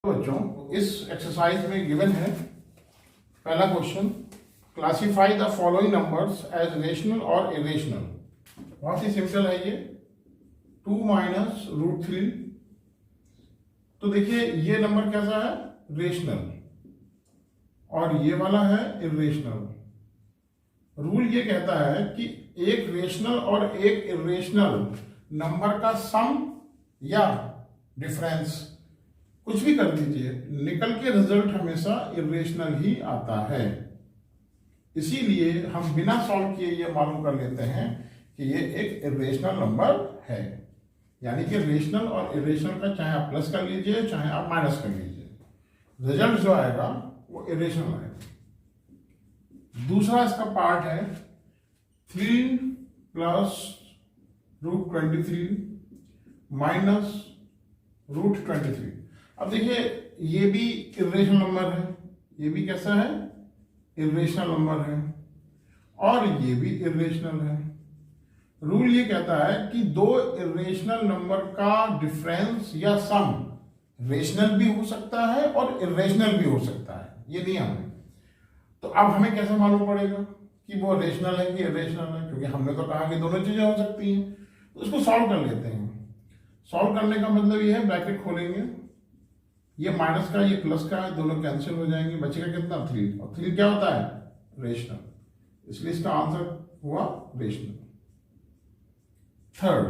बच्चों इस एक्सरसाइज में गिवन है पहला question, classify the following numbers as rational और इरेशनल। बहुत ही सिंपल है ये, 2 माइनस रूट 3। तो देखिए ये नंबर कैसा है, रेशनल, और ये वाला है इरेशनल। रूल ये कहता है कि एक रेशनल और एक इरेशनल नंबर का सम या डिफरेंस कुछ भी कर दीजिए, निकल के रिजल्ट हमेशा इरेशनल ही आता है। इसीलिए हम बिना सॉल्व किए ये मालूम कर लेते हैं कि ये एक इरेशनल नंबर है। यानी कि रेशनल और इरेशनल का चाहे आप प्लस कर लीजिए चाहे आप माइनस कर लीजिए, रिजल्ट जो आएगा वो इरेशनल आएगा। दूसरा इसका पार्ट है 3 प्लस रूट 23 माइनस रूट 23। अब देखिए ये भी इरेशनल नंबर है, ये भी कैसा है, इरेशनल नंबर है, और ये भी इरेशनल है। रूल ये कहता है कि दो इरेशनल नंबर का डिफरेंस या सम रेशनल भी हो सकता है और इरेशनल भी हो सकता है, ये नियम है। तो अब हमें कैसे मालूम पड़ेगा कि वो रेशनल है कि इरेशनल है, क्योंकि हमने तो कहा कि दोनों चीजें हो सकती हैं। तो इसको सॉल्व कर लेते हैं। सॉल्व करने का मतलब ये है, ब्रैकेट खोलेंगे, ये माइनस का ये प्लस का है, दोनों कैंसिल हो जाएंगे, बचेगा कितना 3, और 3 क्या होता है, रेशनल, इसलिए इसका आंसर हुआ रेशनल। थर्ड,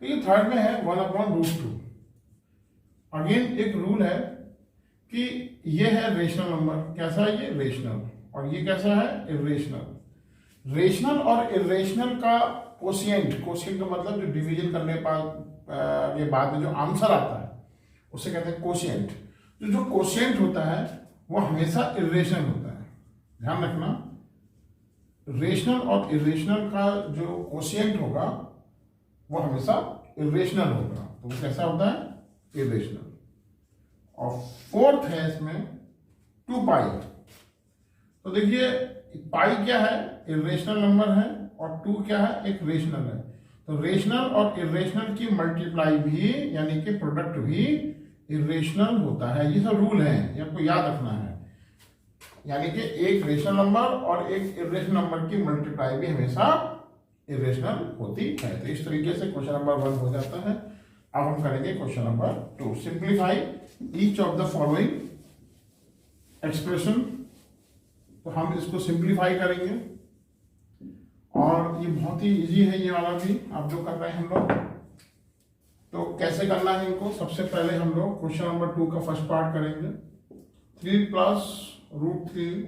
तो ये थर्ड में है 1/√2। अगेन एक रूल है कि ये है रेशनल नंबर, कैसा है ये, रेशनल, और ये कैसा है, इरेशनल। रेशनल और इरेशनल का कोशिएंट, कोशिएंट का मतलब जो डिवीजन करने के बाद में जो आंसर आता है उसे कहते हैं कोशिएंट। तो जो कोशिएंट होता है वो हमेशा इरेशनल होता है, ध्यान रखना। रेशनल और इरेशनल का जो कोशिएंट होगा वो हमेशा इरेशनल होगा, तो वो कैसा होता है, इरेशनल। और फोर्थ है इसमें 2 पाई। तो देखिए पाई क्या है, इरेशनल नंबर है, और 2 क्या है, एक रेशनल है। तो रेशनल और इरेशनल की मल्टीप्लाई भी यानी कि प्रोडक्ट भी इरेशनल होता है। ये सब रूल है, ये आपको याद रखना है। यानी कि एक रेशनल नंबर और एक इरेशनल नंबर की मल्टीप्लाई भी हमेशा इरेशनल होती है। तो इस तरीके से क्वेश्चन नंबर 1 हो जाता है। अब हम करेंगे question number 2, simplify each of the following expression. तो हम इसको सिंप्लीफाई करेंगे, और ये बहुत ही इजी है, ये वाला भी आप जो कर रहे हैं हम लोग। तो कैसे करना है इनको, सबसे पहले हम लोग क्वेश्चन नंबर 2 का फर्स्ट पार्ट करेंगे। 3 प्लस रूट 3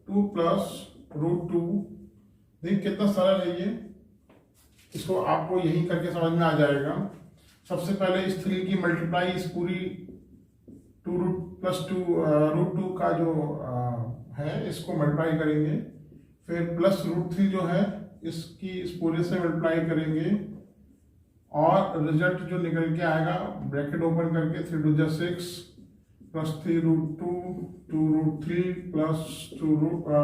2 प्लस रूट 2। देखिए कितना सरल है ये, इसको आपको यही करके समझ में आ जाएगा। सबसे पहले इस 3 की मल्टीप्लाई इस पूरी 2 रूट प्लस 2 रूट 2 का जो है इसको मल्टीप्लाई करेंगे। फिर प्लस रूट 3 जो है इसकी इस पूरे से मल्टीप्लाई करेंगे, और रिजल्ट जो निकल के आएगा ब्रैकेट ओपन करके 3 2 जा 6 plus 3 root 2 2 root 3 plus 2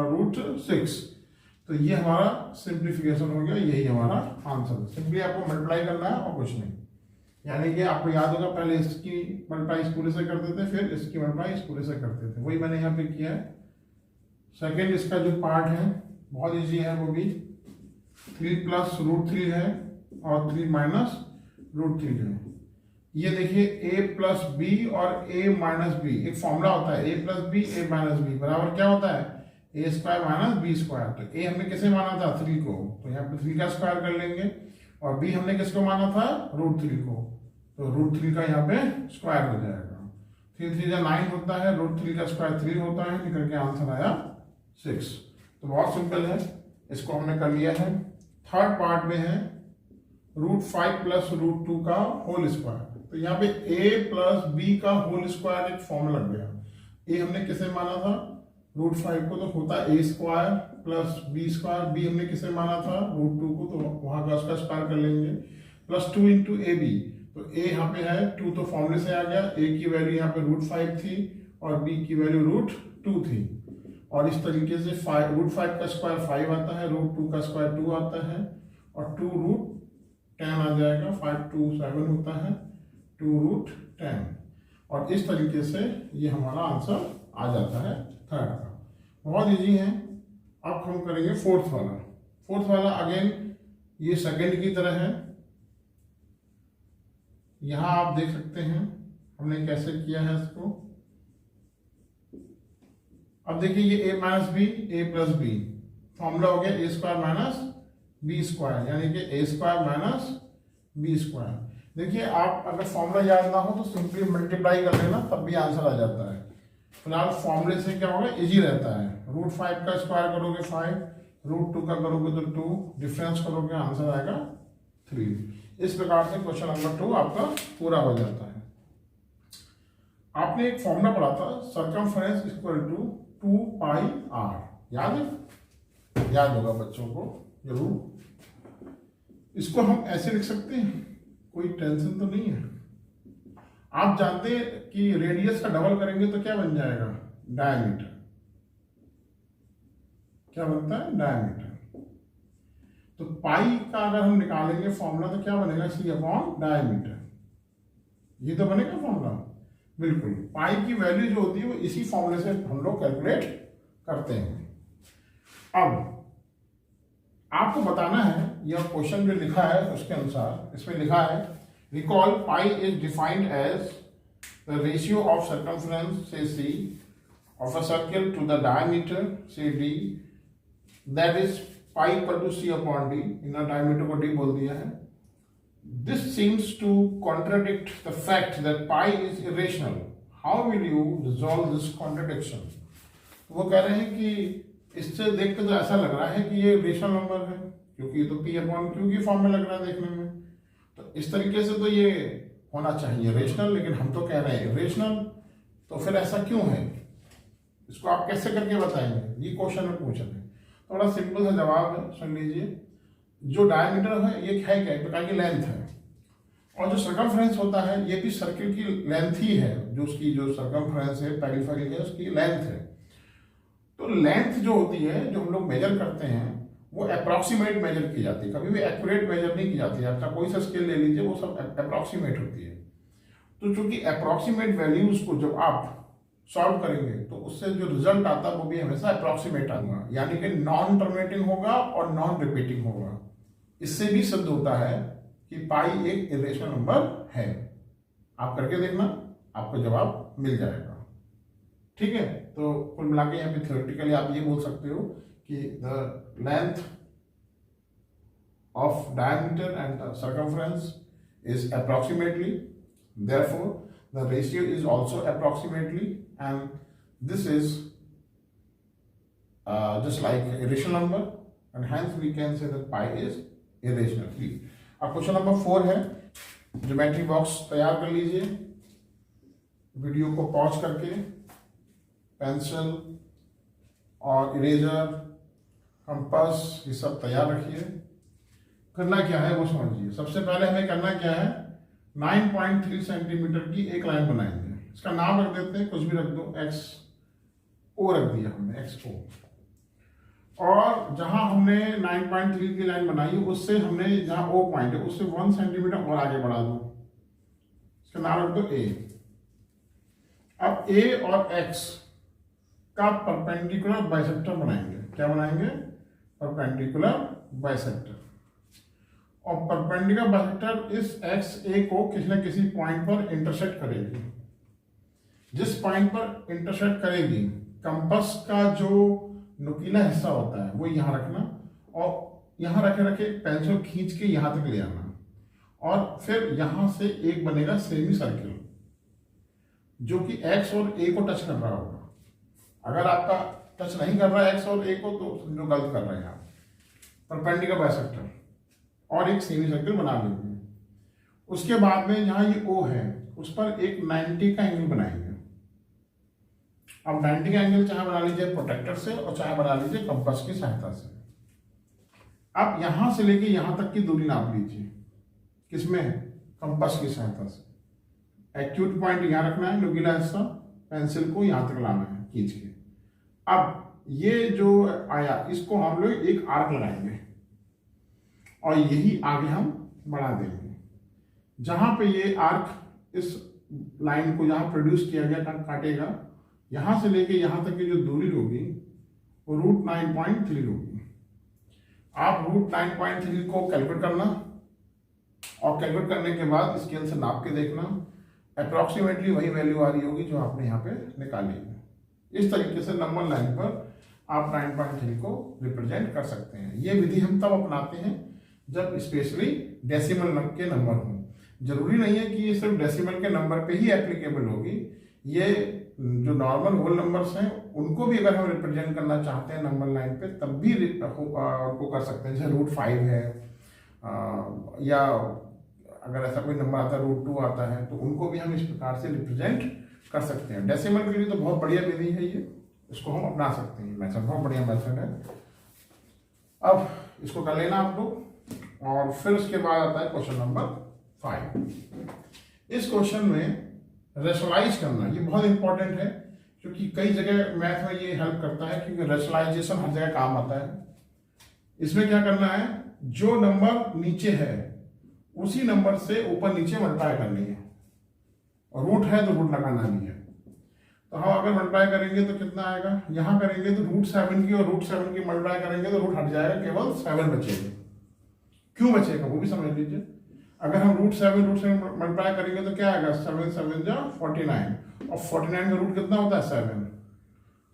root 6। तो ये हमारा सिंप्लीफिकेशन हो गया, यही हमारा आंसर है। सिंपली आपको मल्टीप्लाई करना है और कुछ नहीं। यानी कि आपको याद होगा पहले इसकी मल्टीप्लाई इस पूरे से करते थे, फिर इसकी मल्टीप्लाई इस पूरे से करते थे, वही मैंने यहाँ पे किया है। सेकेंड इसका जो पार्ट है बहुत इजी है, वो भी 3 प्लस रूट 3 है और 3 माइनस रूट 3 है। ये देखिए a प्लस बी और a माइनस बी, एक फॉर्मूला होता है a plus B a minus B बराबर क्या होता है, a square minus B square. तो a हमने किसे माना था, 3 को, तो यहाँ पे 3 का स्क्वायर कर लेंगे, और b हमने किसको माना था, रूट 3 को, तो रूट 3 का यहाँ पे स्क्वायर हो जाएगा। 3 3 9 होता है, रूट 3 का स्क्वायर 3 होता है, निकल के आंसर आया 6। तो बहुत सिंपल है, इसको हमने कर लिया है। थर्ड पार्ट में है रूट 5 प्लस रूट 2 का होल स्क्वायर। तो यहाँ पे a प्लस बी का होल स्क्वायर एक फॉर्मूला लग गया। a हमने किसे माना था, रूट 5 को, तो होता है a square plus B square. b हमने किसे माना था, रूट 2 को, तो वहां का उसका स्क्वायर कर लेंगे, प्लस 2 इंटू ए बी। तो a यहाँ पे है 2, तो फॉर्मूले से आ गया। a की वैल्यू यहाँ पे रूट 5 थी और b की वैल्यू रूट 2 थी, और इस तरीके से रूट 5 का स्क्वायर 5 आता है, रूट 2 का स्क्वायर 2 आता है, और 2 रूट 10 आ जाएगा। 5 2 7 होता है, 2 रूट 10। और इस तरीके से ये हमारा आंसर आ जाता है थर्ड का। बहुत इजी है। अब हम करेंगे फोर्थ वाला। फोर्थ वाला अगेन ये सेकंड की तरह है। यहां आप देख सकते हैं हमने कैसे किया है इसको। अब देखिए ये a minus B A plus B, formula हो गया A square minus B square, यानी कि A square minus B square. देखिए आप अगर फॉर्मूला याद ना हो तो सिंपली मल्टीप्लाई कर लेना, तब भी आंसर आ जाता है। फिलहाल फॉर्मूले से क्या होगा, इजी रहता है। √5 का स्क्वायर करोगे 5, √2 का करोगे तो 2, डिफरेंस करोगे आंसर आएगा 3। इस प्रकार से क्वेश्चन नंबर 2 आपका पूरा हो जाता है। आपने एक फॉर्मूला पढ़ा था, सर्कमफ्रेंस इक्वल टू 2πr, याद है? याद होगा बच्चों को जरूर। इसको हम ऐसे लिख सकते हैं, कोई टेंशन तो नहीं है। आप जानते हैं कि रेडियस का डबल करेंगे तो क्या बन जाएगा, डायमीटर। क्या बनता है, डायमीटर। तो पाई का अगर हम निकालेंगे फॉर्मूला तो क्या बनेगा, C/डायमीटर। ये तो बनेगा फॉर्मूला, बिल्कुल। पाई की वैल्यू जो होती है वो इसी फॉर्मूले से हम लोग कैलकुलेट करते हैं। अब आपको बताना है, यह क्वेश्चन जो लिखा है उसके अनुसार इसमें लिखा है, recall pi is defined as the ratio of circumference से C of a circle to the diameter say D, that is pi equal to C/D। In diameter को D बोल दिया है। This seems to contradict the fact that pi is irrational. How will you resolve this contradiction? वो कह रहे हैं कि इससे देख के तो ऐसा लग रहा है कि ये रेशनल नंबर है, क्योंकि ये तो P/Q की फॉर्म में लग रहा है देखने में। तो इस तरीके से तो ये होना चाहिए रेशनल, लेकिन हम तो कह रहे हैं इरेशनल। तो फिर ऐसा क्यों है, इसको आप कैसे करके बताएंगे, ये क्वेश्चन में पूछ रहे हैं। थोड़ा सिंपल सा जवाब है, सुन लीजिए। जो डायमीटर है ये है क्या, एक प्रकार की लेंथ है, और जो सर्कमफ्रेंस होता है ये भी सर्किल की लेंथ ही है। जो उसकी जो सर्कमफ्रेंस है, पेरिफेरी है, उसकी लेंथ है। तो लेंथ जो होती है, जो हम लोग मेजर करते हैं, वो अप्रॉक्सीमेट मेजर की जाती है, कभी भी एक्यूरेट मेजर नहीं की जाती है। आपका कोई सा स्केल ले लीजिए, वो सब अप्रॉक्सीमेट होती है। तो चूंकि अप्रॉक्सीमेट वैल्यूज को जब आप सॉल्व करेंगे तो उससे जो रिजल्ट आता है वो भी हमेशा अप्रॉक्सीमेट आएगा, यानी कि नॉन टर्मिनेटिंग होगा और नॉन रिपीटिंग होगा। इससे भी सिद्ध होता है कि पाई एक इरेशनल नंबर है। आप करके देखना, आपको जवाब मिल जाएगा। ठीक है, तो कुल मिला के यहाँ पे थ्योरेटिकली आप ये बोल सकते हो कि the length of diameter and the circumference is approximately, therefore the ratio is also approximately, and this is just like irrational number, and hence we can say that pi is irrational। अब question number 4 है। Geometry box तैयार कर लीजिए, video को pause करके pencil और eraser, compass, ये सब तैयार रखिए। करना क्या है वो समझिए। सबसे पहले हमें करना क्या है, 9.3 सेंटीमीटर की एक लाइन बनाएंगे। इसका नाम रख देते हैं, कुछ भी रख दो, XO रख दिया हमने, XO। और जहां हमने 9.3 की लाइन बनाई उससे हमने जहां O पॉइंट है उससे 1 सेंटीमीटर और आगे बढ़ा दो, इसका नाम रख दो A। अब A और X का परपेंडिकुलर बाइसेक्टर बनाएंगे। क्या बनाएंगे, परपेंडिकुलर बाइसेक्टर। और परपेंडिकुलर बाइसेक्टर इस XA को किसी न किसी पॉइंट पर इंटरसेक्ट करेगी। जिस पॉइंट पर इंटरसेक्ट करेगी, कंपास का जो नुकीला हिस्सा होता है वो यहाँ रखना, और यहाँ रखे रखे पेंसिल खींच के यहाँ तक ले आना, और फिर यहाँ से एक बनेगा सेमी सर्किल जो कि X और A को टच कर रहा होगा। अगर आपका टच नहीं कर रहा है X और A को तो समझो गलत कर रहे हैं आप। परपेंडिकुलर बाइसेक्टर और एक सेमी सर्किल बना लेंगे। उसके बाद में यहाँ ये O है, उस पर एक 90 का एंगल बनाएंगे। अब 90 का एंगल चाहे बना लीजिए प्रोटेक्टर से और चाहे बना लीजिए कंपास की सहायता से। अब यहां से लेके यहां तक की दूरी नाप लीजिए, किसमें, कंपास की सहायता से। एक्यूट पॉइंट यहां रखना है, नुकीला हिस्सा, पेंसिल को यहां तक लाना है खींच के। अब ये जो आया इसको हम लोग एक आर्क लगाएंगे और यही आगे हम बढ़ा देंगे। जहां पे ये आर्क इस लाइन को जहाँ प्रोड्यूस किया गया काटेगा, यहाँ से लेके यहाँ तक की जो दूरी होगी वो √9.3 होगी। आप √9.3 को कैलकुलेट करना और कैलकुलेट करने के बाद स्केल से नाप के देखना, अप्रॉक्सीमेटली वही वैल्यू आ रही होगी जो आपने यहाँ पे निकाली है। इस तरीके से नंबर लाइन पर आप 9.3 को रिप्रेजेंट कर सकते हैं। ये विधि हम तब अपनाते हैं जब स्पेशली डेसिमल के नंबर हों। जरूरी नहीं है कि ये सिर्फ डेसिमल के नंबर पे ही एप्लीकेबल होगी, ये जो नॉर्मल होल नंबर्स हैं उनको भी अगर हम रिप्रेजेंट करना चाहते हैं नंबर लाइन पे तब भी उनको कर सकते हैं। जैसे √5 है या अगर ऐसा कोई नंबर आता है √2 आता है तो उनको भी हम इस प्रकार से रिप्रेजेंट कर सकते हैं। डेसिमल के लिए तो बहुत बढ़िया विधि है ये, इसको हम अपना सकते हैं। मेथड बहुत बढ़िया मेथड है। अब इसको कर लेना आप लोग और फिर उसके बाद आता है क्वेश्चन नंबर 5। इस क्वेश्चन में रेशनलाइज करना ये बहुत इंपॉर्टेंट है क्योंकि कई जगह मैथ में ये हेल्प करता है, क्योंकि रेशनलाइजेशन हर जगह काम आता है। इसमें क्या करना है, जो नंबर नीचे है उसी नंबर से ऊपर नीचे मल्टीप्लाई करनी है, और रूट है तो रूट लगाना नहीं है। तो हम अगर मल्टीप्लाई करेंगे तो कितना आएगा, यहाँ करेंगे तो √7 की और √7 की मल्टीप्लाई करेंगे तो रूट हट जाएगा, केवल 7 बचेगा। क्यों बचेगा वो भी समझ लीजिए। अगर हम √7 मल्टीप्लाई करेंगे तो क्या आएगा, 7 7 जा 49, और 49 का रूट कितना होता है 7,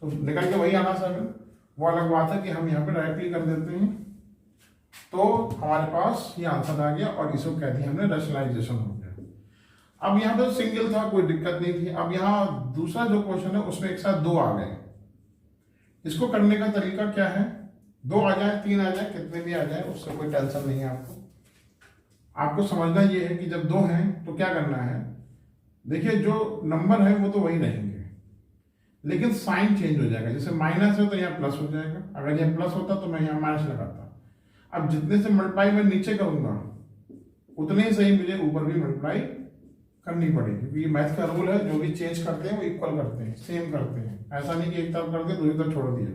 तो निकल के वही आना 7। वो अलग बात है कि हम यहाँ पे डायरेक्टली कर देते हैं तो हमारे पास ये आंसर आ गया और इसको कह दिया हमने रैशनलाइजेशन हो गया। अब यहाँ पे सिंगल था, कोई दिक्कत नहीं थी। अब यहाँ दूसरा जो क्वेश्चन है उसमें एक साथ 2 आ गए। इसको करने का तरीका क्या है, 2 आ जाए 3 आ जाए कितने भी आ जाए उससे कोई टेंशन नहीं है। आपको समझना ये है कि जब 2 हैं तो क्या करना है, देखिए जो नंबर है वो तो वही रहेंगे लेकिन साइन चेंज हो जाएगा। जैसे माइनस है तो यहाँ प्लस हो जाएगा, अगर यहाँ प्लस होता तो मैं यहाँ माइनस लगाता। अब जितने से मल्टीप्लाई मैं नीचे करूंगा उतने ही सही मुझे ऊपर भी मल्टीप्लाई करनी पड़ेगी, क्योंकि मैथ का रूल है जो भी चेंज करते हैं वो इक्वल करते हैं, सेम करते हैं। ऐसा नहीं कि एक तरफ करके दूसरी तरफ छोड़ दिया।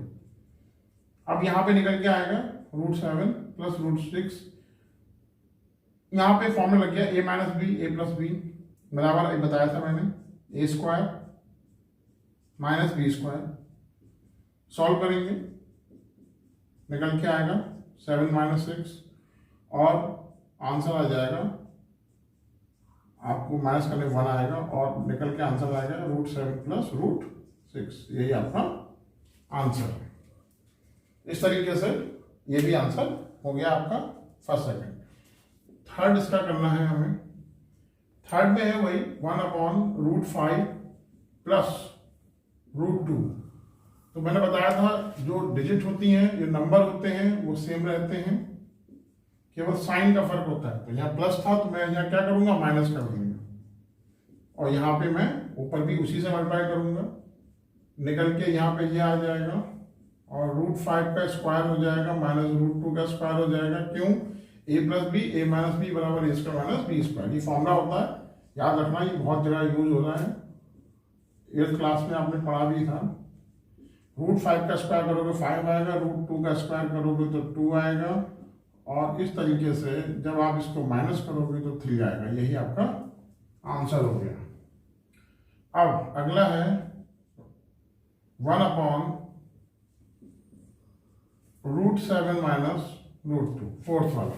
अब यहाँ पे निकल के आएगा √7 प्लस √6। यहाँ पे फॉर्मूला लग गया a minus B a plus B बराबर बताया था मैंने a² माइनस b²। सॉल्व करेंगे निकल के आएगा 7 - 6 और आंसर आ जाएगा, आपको माइनस करने 1 आएगा और निकल के आंसर आएगा √7 प्लस √6। यही आपका आंसर है। इस तरीके से ये भी आंसर हो गया आपका फर्स्ट सेकंड। थर्ड इसका करना है हमें। थर्ड में है वही 1/√5 प्लस √2। तो मैंने बताया था जो डिजिट होती हैं, जो नंबर होते हैं वो सेम रहते हैं, केवल साइन का फर्क होता है। तो यहाँ प्लस था तो मैं यहाँ क्या करूंगा, माइनस कर दूंगा, और यहाँ पे मैं ऊपर भी उसी से मल्टीप्लाई करूंगा। निकल के यहाँ पे ये आ जाएगा और √5 का स्क्वायर हो जाएगा माइनस √2 का स्क्वायर हो जाएगा। क्यों, a plus B a minus B बराबर a² माइनस b²। ये फॉर्मूला होता है, याद रखना, ये बहुत जगह यूज हो रहा है। 8th क्लास में आपने पढ़ा भी था। √5 का स्क्वायर करोगे 5 आएगा, √2 का स्क्वायर करोगे तो 2 आएगा, और इस तरीके से जब आप इसको माइनस करोगे तो 3 आएगा। यही आपका आंसर हो गया। अब अगला है 1/√7 माइनस √2, फोर्थ वाला।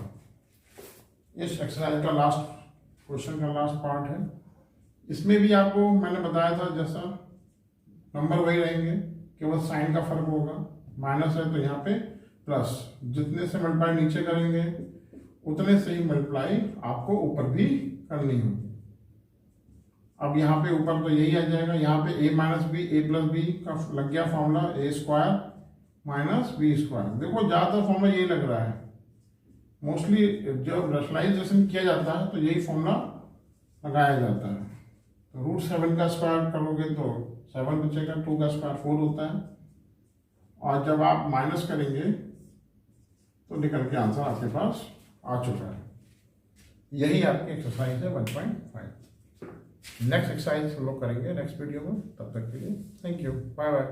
इस एक्सरसाइज का लास्ट क्वेश्चन का लास्ट पार्ट है। इसमें भी आपको मैंने बताया था जैसा नंबर वही रहेंगे, केवल साइन का फर्क होगा। माइनस है तो यहाँ पे प्लस, जितने से मल्टीप्लाई नीचे करेंगे उतने से ही मल्टीप्लाई आपको ऊपर भी करनी होगी। अब यहाँ पे ऊपर तो यही आ जाएगा, यहाँ पे a minus B a plus B का लग गया फॉर्मूला, a² माइनस b²। देखो ज्यादातर फॉर्मूला यही लग रहा है, मोस्टली जब रैशनलाइजेशन किया जाता है तो यही फॉर्मूला लगाया जाता है। तो √7 का स्क्वायर करोगे तो 7 बचेगा, 2 का स्क्वायर 4 होता है, और जब आप माइनस करेंगे तो निकल के आंसर आपके पास आ चुका है। यही आपकी एक्सरसाइज है 1.5। नेक्स्ट एक्सरसाइज हम लोग करेंगे नेक्स्ट वीडियो में। तब तक के लिए थैंक यू, बाय बाय।